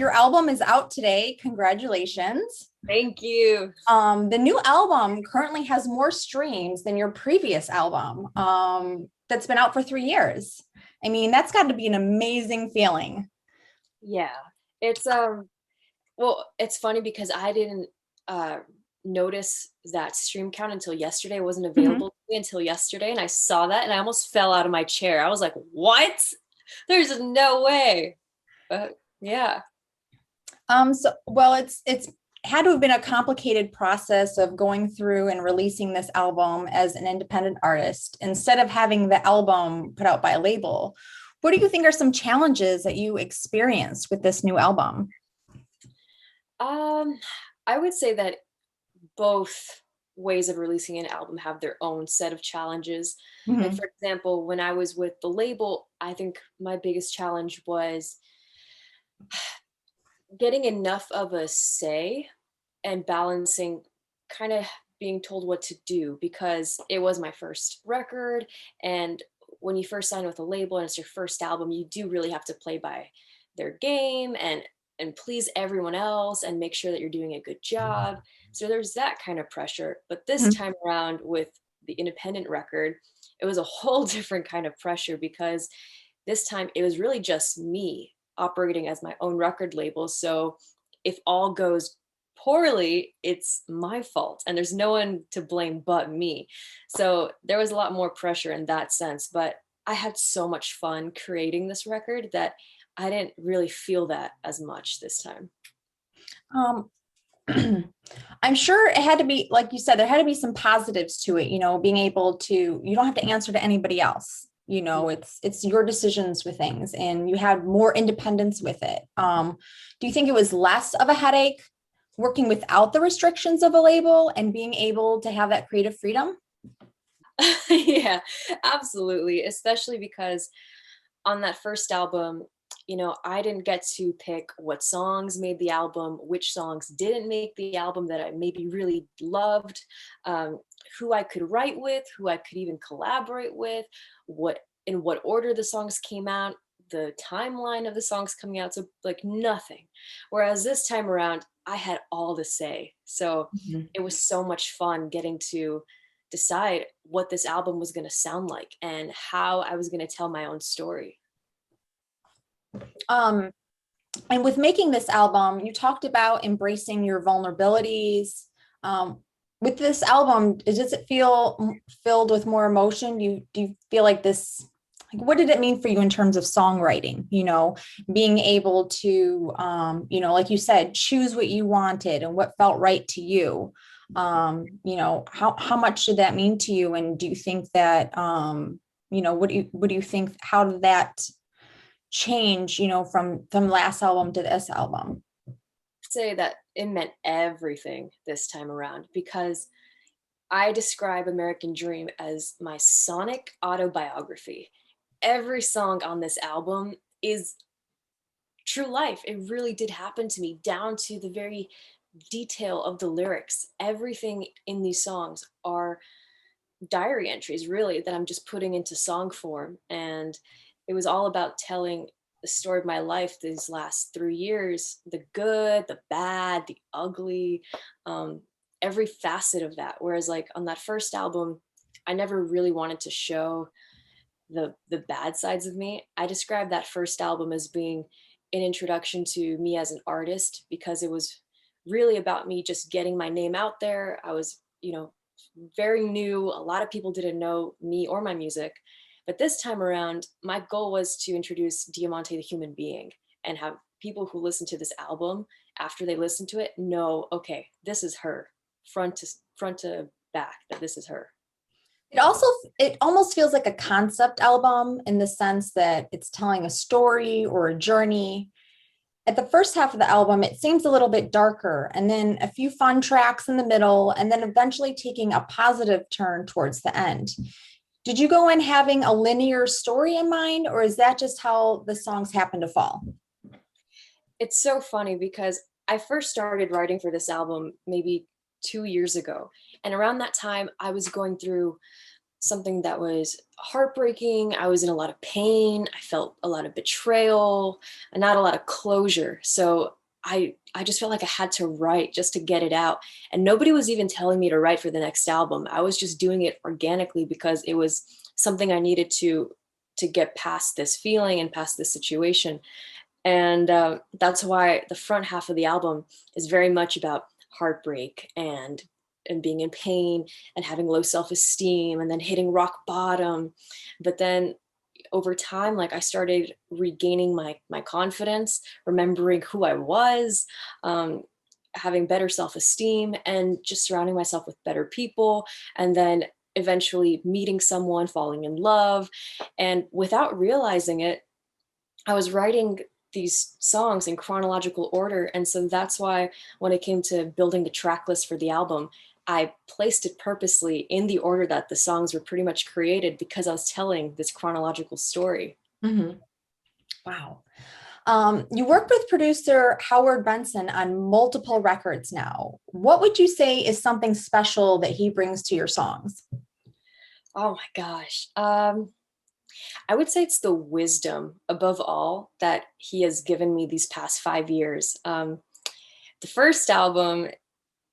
your album is out today. Congratulations. Thank you. The new album currently has more streams than your previous album, that's been out for 3 years. I mean, that's got to be an amazing feeling. Yeah. It's well, it's funny because I didn't uh notice that stream count until yesterday. It wasn't Mhm. available to me until yesterday, and I saw that and I almost fell out of my chair. I was like, "What? There's no way." But yeah. Well, it's had to have been a complicated process of going through and releasing this album as an independent artist instead of having the album put out by a label. What do you think are some challenges that you experienced with this new album? Um I would say that both ways of releasing an album have their own set of challenges. And Mhm. for example, when I was with the label, I think my biggest challenge was getting enough of a say and balancing kind of being told what to do because it was my first record. And when you first sign with a label and it's your first album, you do really have to play by their game and please everyone else and make sure that you're doing a good job. So there's that kind of pressure. But this Mhm. time around with the independent record, it was a whole different kind of pressure because this time it was really just me operating as my own record label. So if all goes poorly, it's my fault and there's no one to blame but me. So there was a lot more pressure in that sense, but I had so much fun creating this record that I didn't really feel that as much this time. Um, I'm sure it had to be, like you said, there had to be some positives to it, being able to, you don't have to answer to anybody else. It's your decisions with things and you had more independence with it. Do you think it was less of a headache working without the restrictions of a label and being able to have that creative freedom? Yeah, absolutely. Especially because on that first album, I didn't get to pick what songs made the album, which songs didn't make the album that I maybe really loved, um, who I could write with, who I could even collaborate with, what in what order the songs came out, the timeline of the songs coming out, so like nothing. Whereas this time around, I had all to say. So Mhm. it was so much fun getting to decide what this album was going to sound like and how I was going to tell my own story. Um, and with making this album, you talked about embracing your vulnerabilities. Um, with this album, does it feel filled with more emotion? Do you feel like this? Like, what did it mean for you in terms of songwriting? Being able to, like you said, choose what you wanted and what felt right to you. How much did that mean to you? And do you think that, what do you think? How did that change, from last album to this album? Say that it meant everything this time around because I describe American Dream as my sonic autobiography. Every song on this album is true life. It really did happen to me down to the very detail of the lyrics. Everything in these songs are diary entries, really, that I'm just putting into song form. And it was all about telling the story of my life these last 3 years, the good, the bad, the ugly, um, every facet of that. Whereas, like, on that first album, I never really wanted to show the bad sides of me. I described that first album as being an introduction to me as an artist because it was really about me just getting my name out there. I was, very new. A lot of people didn't know me or my music. But this time around, my goal was to introduce Diamante the human being and have people who listen to this album after they listen to it know, okay, this is her, front to back, that this is her. It almost feels like a concept album in the sense that it's telling a story or a journey. At the first half of the album, it seems a little bit darker, and then a few fun tracks in the middle, and then eventually taking a positive turn towards the end. Did you go in having a linear story in mind, or is that just how the songs happen to fall? It's so funny because I first started writing for this album maybe 2 years ago. And around that time, I was going through something that was heartbreaking. I was in a lot of pain. I felt a lot of betrayal and not a lot of closure. So I just felt like I had to write just to get it out. And nobody was even telling me to write for the next album. I was just doing it organically because it was something I needed to get past this feeling and past this situation. And that's why the front half of the album is very much about heartbreak and being in pain and having low self-esteem and then hitting rock bottom. But then over time, like I started regaining my confidence, remembering who I was, um, having better self-esteem, and just surrounding myself with better people. And then eventually meeting someone, falling in love. And without realizing it, I was writing these songs in chronological order. And so that's why when it came to building the track list for the album, I placed it purposely in the order that the songs were pretty much created because I was telling this chronological story. Mhm. Wow. You worked with producer Howard Benson on multiple records now. What would you say is something special that he brings to your songs? Oh my gosh. I would say it's the wisdom above all that he has given me these past 5 years. The first album,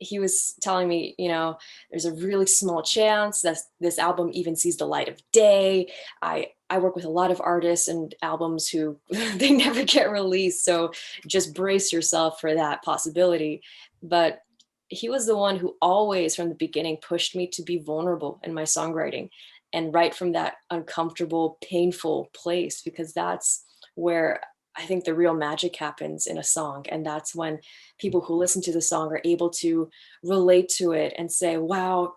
he was telling me, there's a really small chance that this album even sees the light of day. I work with a lot of artists and albums who they never get released, so just brace yourself for that possibility. But he was the one who always from the beginning pushed me to be vulnerable in my songwriting and write from that uncomfortable, painful place, because that's where I think the real magic happens in a song. And that's when people who listen to the song are able to relate to it and say, wow,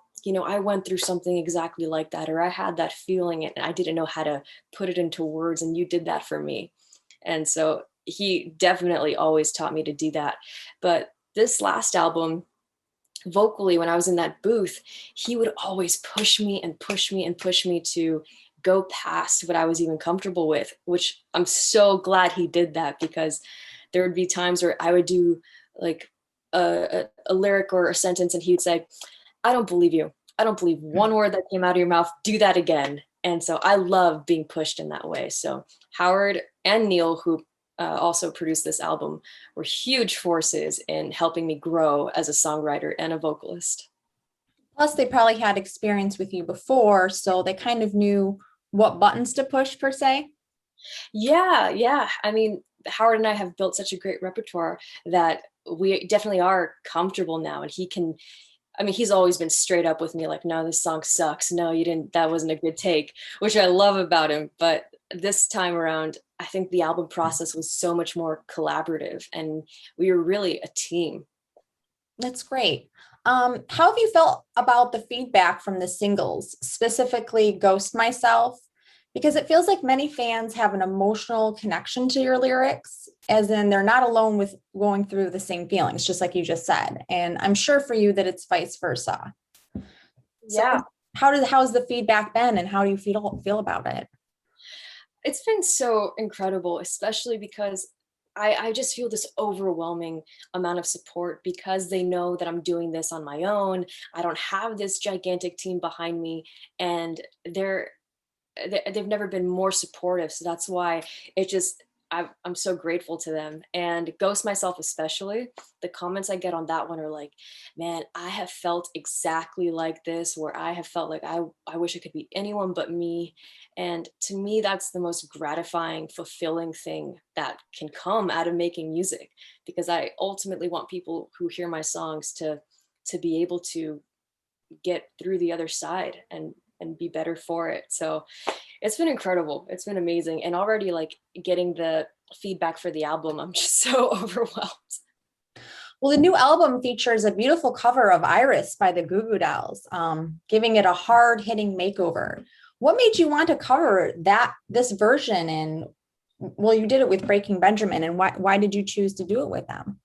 I went through something exactly like that, or I had that feeling and I didn't know how to put it into words, and you did that for me. And so he definitely always taught me to do that. But this last album, vocally, when I was in that booth, he would always push me and push me and push me to go past what I was even comfortable with, which I'm so glad he did that, because there would be times where I would do like a lyric or a sentence and he would say, I don't believe you. I don't believe one word that came out of your mouth. Do that again. And so I love being pushed in that way. So Howard and Neil, who also produced this album, were huge forces in helping me grow as a songwriter and a vocalist. Plus, they probably had experience with you before, so they kind of knew what buttons to push, per se. Yeah, yeah. I mean, Howard and I have built such a great repertoire that we definitely are comfortable now. And he's always been straight up with me, like, no, this song sucks. No, you didn't, that wasn't a good take, which I love about him. But this time around, I think the album process was so much more collaborative and we were really a team. That's great. How have you felt about the feedback from the singles, specifically Ghost Myself? Because it feels like many fans have an emotional connection to your lyrics, as in they're not alone with going through the same feelings, just like you just said. And I'm sure for you that it's vice versa. So Yeah. how's the feedback been and how do you feel about it? It's been so incredible, especially because I just feel this overwhelming amount of support because they know that I'm doing this on my own. I don't have this gigantic team behind me, and they've never been more supportive. So that's why it just I'm so grateful to them. And Ghost Myself especially, the comments I get on that one are like, man, I have felt exactly like this, where I have felt like I wish it could be anyone but me. And to me, that's the most gratifying, fulfilling thing that can come out of making music, because I ultimately want people who hear my songs to be able to get through the other side and be better for it. So it's been incredible. It's been amazing. And already like getting the feedback for the album, I'm just so overwhelmed. Well, the new album features a beautiful cover of Iris by the Goo Goo Dolls, giving it a hard-hitting makeover. What made you want to cover this version? And well, you did it with Breaking Benjamin, and why did you choose to do it with them?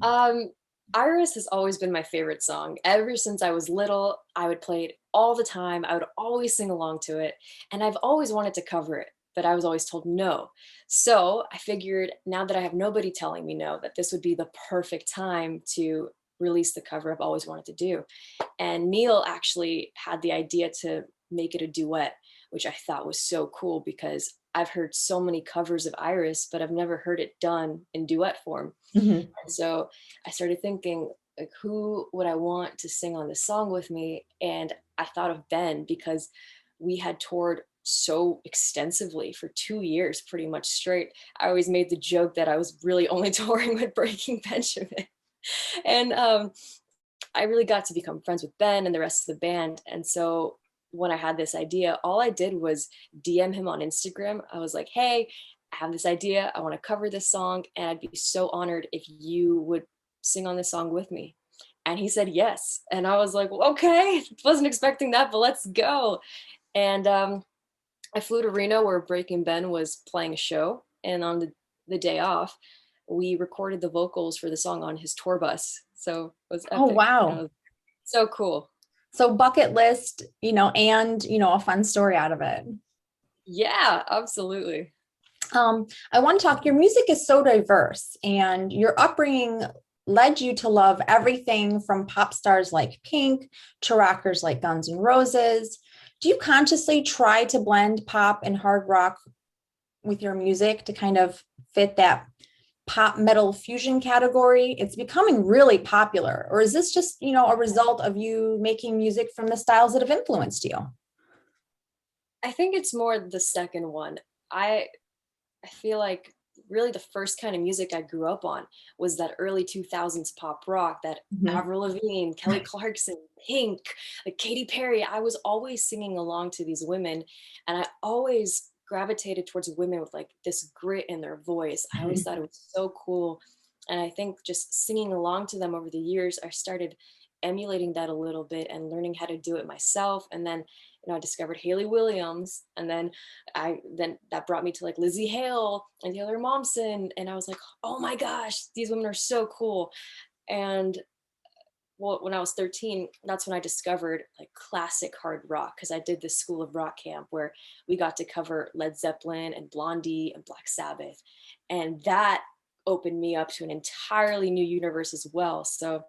Um, Iris has always been my favorite song. Ever since I was little, I would play it all the time. I would always sing along to it. And I've always wanted to cover it, but I was always told no. So I figured now that I have nobody telling me no, that this would be the perfect time to release the cover I've always wanted to do. And Neil actually had the idea to make it a duet, which I thought was so cool because I've heard so many covers of Iris, but I've never heard it done in duet form. Mhm. And so I started thinking, like, who would I want to sing on this song with me? And I thought of Ben because we had toured so extensively for 2 years, pretty much straight. I always made the joke that I was really only touring with Breaking Benjamin. And I really got to become friends with Ben and the rest of the band. And so when I had this idea, all I did was DM him on Instagram. I was like, hey, I have this idea. I want to cover this song. And I'd be so honored if you would sing on this song with me. And he said yes. And I was like, well, okay, wasn't expecting that, but let's go. And I flew to Reno where Breaking Ben was playing a show. And on the day off, we recorded the vocals for the song on his tour bus. So it was Oh, epic. And it wow. was so cool. So bucket list, and, a fun story out of it. Yeah, absolutely. I want to talk, your music is so diverse and your upbringing led you to love everything from pop stars like Pink to rockers like Guns N' Roses. Do you consciously try to blend pop and hard rock with your music to kind of fit that pop metal fusion category? It's becoming really popular. Or is this just, a result of you making music from the styles that have influenced you? I think it's more the second one. I feel like really the first kind of music I grew up on was that early 2000s pop rock, that Mhm. Avril Lavigne, Kelly Clarkson, Pink, like Katy Perry. I was always singing along to these women, and I always gravitated towards women with like this grit in their voice. I always Mhm. thought it was so cool. And I think just singing along to them over the years, I started emulating that a little bit and learning how to do it myself. And then, I discovered Haley Williams, and then that brought me to like Lizzie Hale and Taylor Momsen, and I was like, oh my gosh, these women are so cool. And well, when I was 13, that's when I discovered like classic hard rock, because I did this School of Rock camp where we got to cover Led Zeppelin and Blondie and Black Sabbath, and that opened me up to an entirely new universe as well. So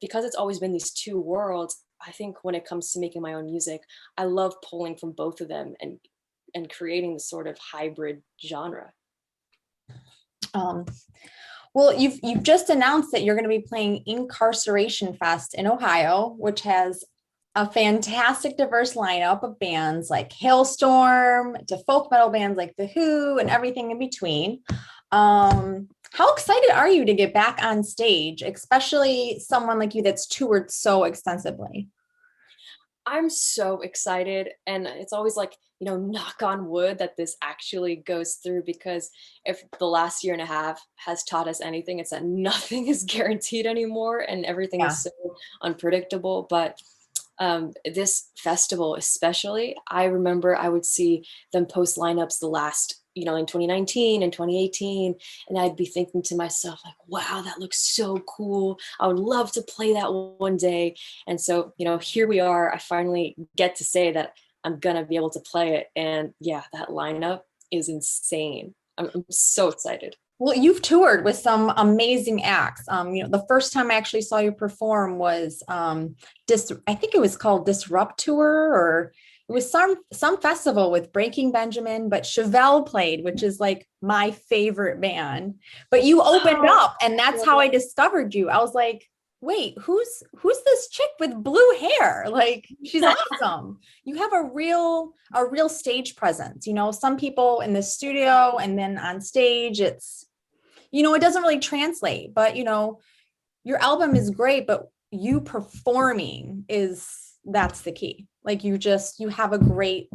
because it's always been these two worlds, I think when it comes to making my own music, I love pulling from both of them and creating this sort of hybrid genre. Um, well, you've just announced that you're going to be playing Incarceration Fest in Ohio, which has a fantastic diverse lineup of bands like Hailstorm to folk metal bands like The Who and everything in between. How excited are you to get back on stage, especially someone like you that's toured so extensively? I'm so excited. And it's always like, knock on wood that this actually goes through, because if the last year and a half has taught us anything, it's that nothing is guaranteed anymore and everything Yeah. is so unpredictable. But this festival, especially, I remember I would see them post lineups the last, in 2019 and 2018, and I'd be thinking to myself, like, wow, that looks so cool. I would love to play that one day. And so, here we are. I finally get to say that I'm gonna be able to play it. And yeah, that lineup is insane. I'm so excited. Well, you've toured with some amazing acts. The first time I actually saw you perform was I think it was called Disrupt Tour, or it was some festival with Breaking Benjamin, but Chevelle played, which is like my favorite band. But you opened Oh, up, and that's how I discovered you. I was like, wait, who's this chick with blue hair? Like, she's awesome. You have a real stage presence. Some people in the studio and then on stage, it doesn't really translate, but your album is great, but you performing that's the key. Like, you have a great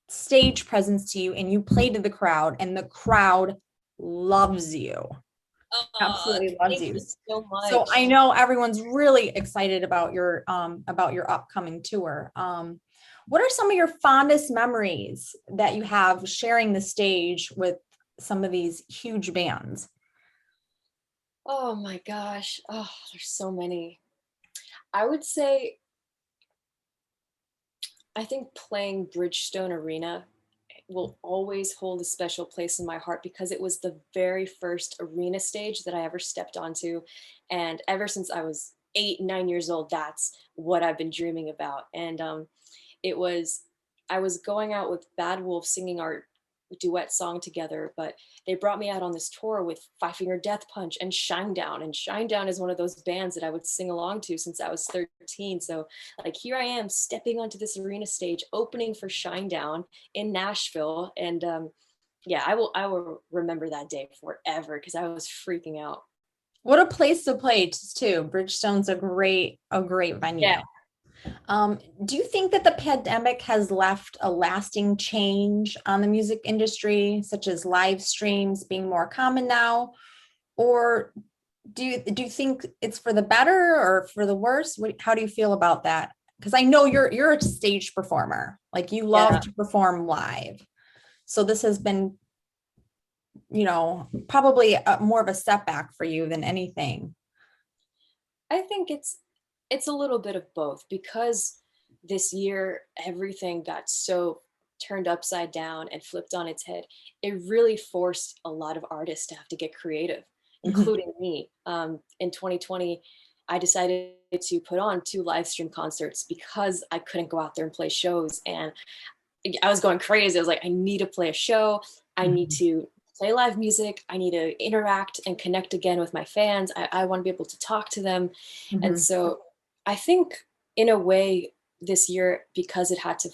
stage presence to you, and you play to the crowd, and the crowd loves you. Absolutely loves thank you. you so So I much. know everyone's really excited about your upcoming tour. What are some of your fondest memories that you have sharing the stage with some of these huge bands? Oh my gosh. Oh, there's so many. I would say, I think playing Bridgestone Arena will always hold a special place in my heart, because it was the very first arena stage that I ever stepped onto. And ever since I was 8, 9 years old, that's what I've been dreaming about. And it was, I was going out with Bad Wolf singing our duet song together, but they brought me out on this tour with Five Finger Death Punch and Shinedown. And Shinedown is one of those bands that I would sing along to since I was 13. So like here I am stepping onto this arena stage, opening for Shinedown in Nashville. And yeah, I will remember that day forever because I was freaking out. What a place to play too. Bridgestone's a great venue. Yeah. Do you think that the pandemic has left a lasting change on the music industry, such as live streams being more common now? Or do you think it's for the better or for the worse? How do you feel about that? Because I know you're a stage performer, like you love Yeah. to perform live. So this has been, probably more of a setback for you than anything. I think it's a little bit of both because this year everything got so turned upside down and flipped on its head. It really forced a lot of artists to have to get creative, Mhm. including me. In 2020, I decided to put on 2 live stream concerts because I couldn't go out there and play shows, and I was going crazy. I was like, I need to play a show. I need Mhm. to play live music. I need to interact and connect again with my fans. I want to be able to talk to them. And Mhm. so I think, in a way, this year, because it had to,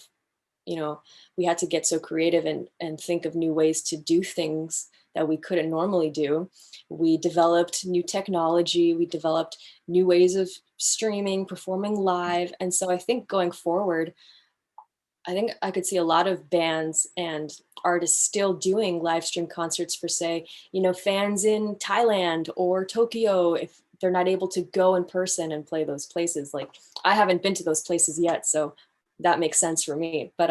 we had to get so creative and think of new ways to do things that we couldn't normally do. We developed new technology, we developed new ways of streaming, performing live. And so I think going forward, I think I could see a lot of bands and artists still doing live stream concerts for, say, fans in Thailand or Tokyo if they're not able to go in person and play those places. Like I haven't been to those places yet, so that makes sense for me. But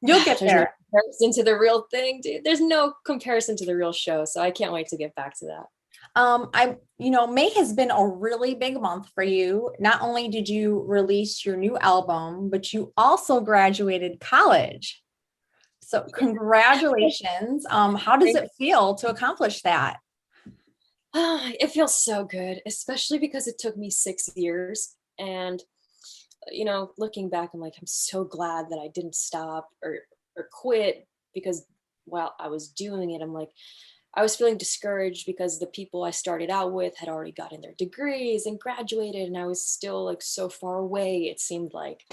You'll get there's no there. comparison to the real thing, dude. There's no comparison to the real show, so I can't wait to get back to that. May has been a really big month for you. Not only did you release your new album, but you also graduated college. So congratulations. How does Thank it feel to accomplish that? It feels so good, especially because it took me 6 years. And, looking back, I'm like, I'm so glad that I didn't stop or quit because while I was doing it, I'm like, I was feeling discouraged because the people I started out with had already gotten their degrees and graduated, and I was still like so far away, it seemed like.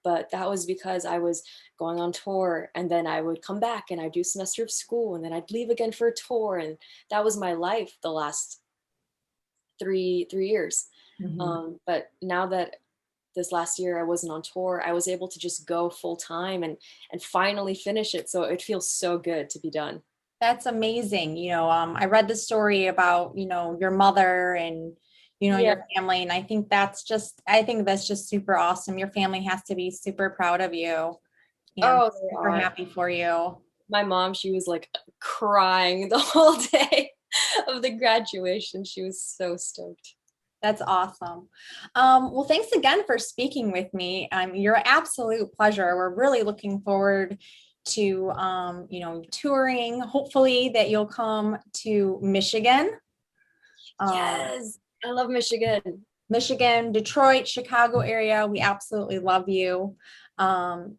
But that was because I was going on tour, and then I would come back and I'd do a semester of school, and then I'd leave again for a tour. And that was my life the last three years. Mhm. But now that this last year I wasn't on tour, I was able to just go full time and finally finish it. So it feels so good to be done. That's amazing. I read the story about, your mother and, Yeah. your family. And I think that's just super awesome. Your family has to be super proud of you and Oh, they super are. happy for you. My mom, she was like crying the whole day of the graduation. She was so stoked. That's awesome. Well, thanks again for speaking with me. Your absolute pleasure. We're really looking forward to, touring. Hopefully that you'll come to Michigan. Um, Yes, I love Michigan. Michigan, Detroit, Chicago area. We absolutely love you. Um,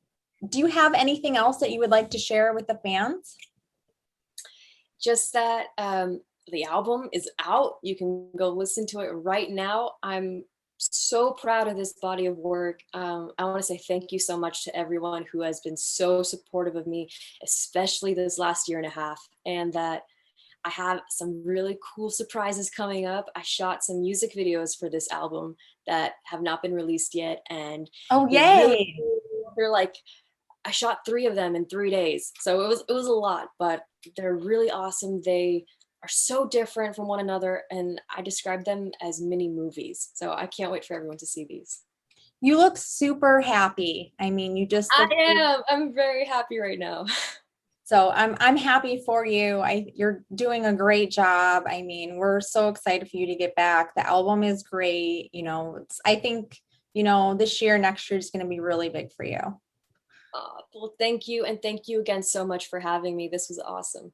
do you have anything else that you would like to share with the fans? Just that the album is out. You can go listen to it right now. I'm so proud of this body of work. I want to say thank you so much to everyone who has been so supportive of me, especially this last year and a half. And that I have some really cool surprises coming up. I shot some music videos for this album that have not been released yet. And Oh, they're really yay. cool. They're like, I shot 3 of them in 3 days. So it was a lot, but they're really awesome. They are so different from one another, and I describe them as mini movies. So I can't wait for everyone to see these. You look super happy. I mean, you just I look. am. I'm very happy right now. So I'm happy for you. You're doing a great job. I mean, we're so excited for you to get back. The album is great. I think, this year, next year is going to be really big for you. Well, thank you. And thank you again so much for having me. This was awesome.